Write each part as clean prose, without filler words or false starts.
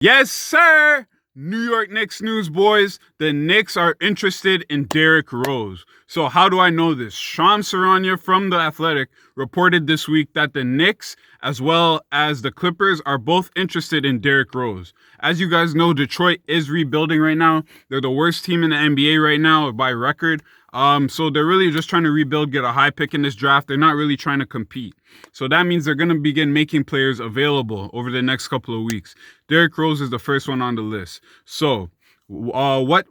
Yes, sir! New York Knicks news, boys. The Knicks are interested in Derrick Rose. So how do I know this? Shams Charania from The Athletic reported this week that the Knicks, as well as the Clippers, are both interested in Derrick Rose. As you guys know, Detroit is rebuilding right now. They're the worst team in the NBA right now by record. So they're really just trying to rebuild, get a high pick in this draft. They're not really trying to compete. So that means they're going to begin making players available over the next couple of weeks. Derrick Rose is the first one on the list. So what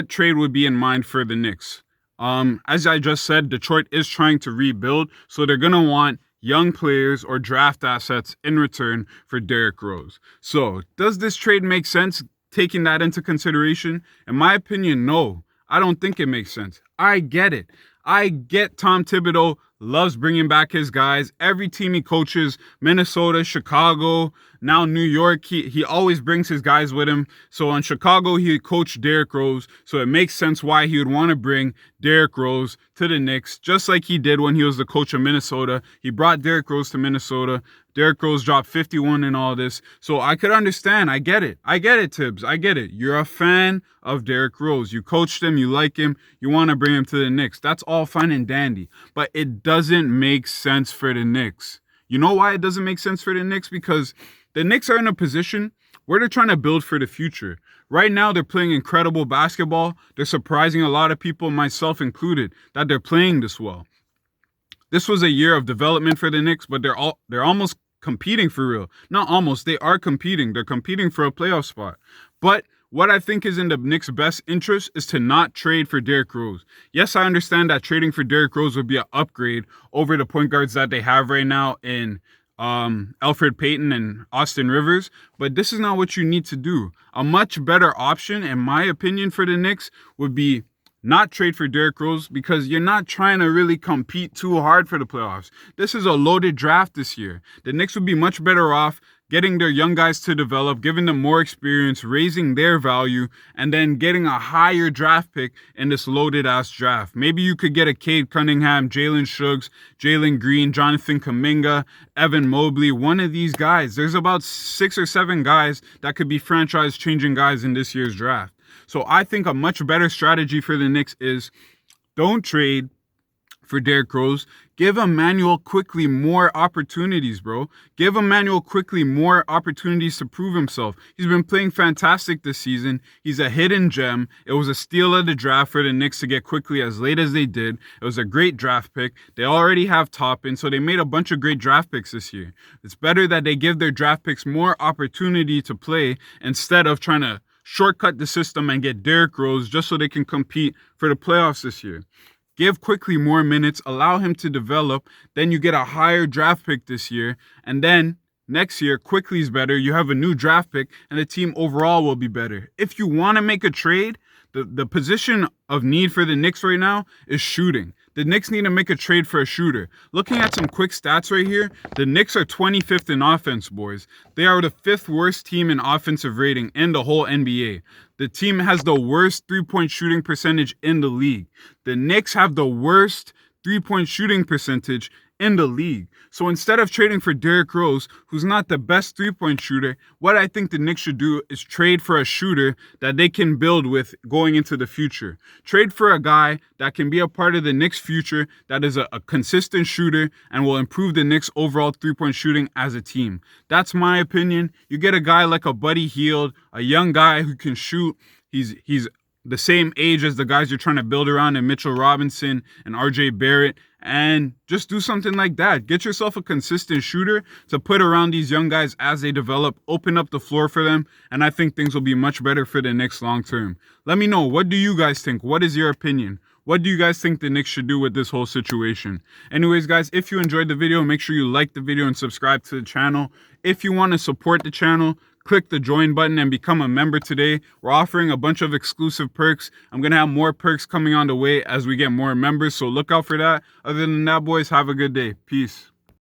trade would be in mind for the Knicks? As I just said, Detroit is trying to rebuild, so they're going to want young players or draft assets in return for Derrick Rose. So does this trade make sense, taking that into consideration? In my opinion, no. I don't think it makes sense. I get it. I get Tom Thibodeau loves bringing back his guys. Every team he coaches, Minnesota, Chicago, now New York, he always brings his guys with him. So in Chicago, he coached Derrick Rose. So it makes sense why he would want to bring Derrick Rose to the Knicks, just like he did when he was the coach of Minnesota. He brought Derrick Rose to Minnesota. Derrick Rose dropped 51 in all this. So I could understand. I get it. I get it, Tibbs. I get it. You're a fan of Derrick Rose. You coached him. You like him. You want to bring him to the Knicks. That's all fine and dandy. But it doesn't make sense for the Knicks. You know why it doesn't make sense for the Knicks? Because the Knicks are in a position where they're trying to build for the future. Right now, they're playing incredible basketball. They're surprising a lot of people, myself included, that they're playing this well. This was a year of development for the Knicks, but they're almost competing for real. Not almost, they are competing. They're competing for a playoff spot. But what I think is in the Knicks' best interest is to not trade for Derrick Rose. Yes, I understand that trading for Derrick Rose would be an upgrade over the point guards that they have right now in Elfrid Payton and Austin Rivers, but this is not what you need to do. A much better option, in my opinion, for the Knicks would be not trade for Derrick Rose, because you're not trying to really compete too hard for the playoffs. This is a loaded draft this year. The Knicks would be much better off getting their young guys to develop, giving them more experience, raising their value, and then getting a higher draft pick in this loaded-ass draft. Maybe you could get a Cade Cunningham, Jalen Suggs, Jalen Green, Jonathan Kuminga, Evan Mobley, one of these guys. There's about 6 or 7 guys that could be franchise-changing guys in this year's draft. So I think a much better strategy for the Knicks is don't trade for Derrick Rose. Give Emmanuel Quickley more opportunities, bro. Give Emmanuel Quickley more opportunities to prove himself. He's been playing fantastic this season. He's a hidden gem. It was a steal of the draft for the Knicks to get Quickley as late as they did. It was a great draft pick. They already have Toppin, so they made a bunch of great draft picks this year. It's better that they give their draft picks more opportunity to play instead of trying to shortcut the system and get Derrick Rose just so they can compete for the playoffs this year. Give Quickley more minutes, allow him to develop, then you get a higher draft pick this year, and then next year, Quickley's better, you have a new draft pick, and the team overall will be better. If you want to make a trade, the position of need for the Knicks right now is shooting. The Knicks need to make a trade for a shooter. Looking at some quick stats right here, the Knicks are 25th in offense, boys. They are the 5th worst team in offensive rating in the whole NBA. The team has the worst three-point shooting percentage in the league. The Knicks have the worst three-point shooting percentage in the league. So instead of trading for Derrick Rose, who's not the best three-point shooter, what I think the Knicks should do is trade for a shooter that they can build with going into the future. Trade for a guy that can be a part of the Knicks' future, that is a consistent shooter and will improve the Knicks' overall three-point shooting as a team. That's my opinion. You get a guy like a Buddy Hield, a young guy who can shoot. He's the same age as the guys you're trying to build around in Mitchell Robinson and RJ Barrett, and just do something like that. Get yourself a consistent shooter to put around these young guys as they develop, open up the floor for them, and I think things will be much better for the Knicks long term. Let me know, what do you guys think? What is your opinion? What do you guys think the Knicks should do with this whole situation? Anyways, guys, if you enjoyed the video, make sure you like the video and subscribe to the channel. If you want to support the channel, click the join button and become a member today. We're offering a bunch of exclusive perks. I'm going to have more perks coming on the way as we get more members, so look out for that. Other than that, boys, have a good day. Peace.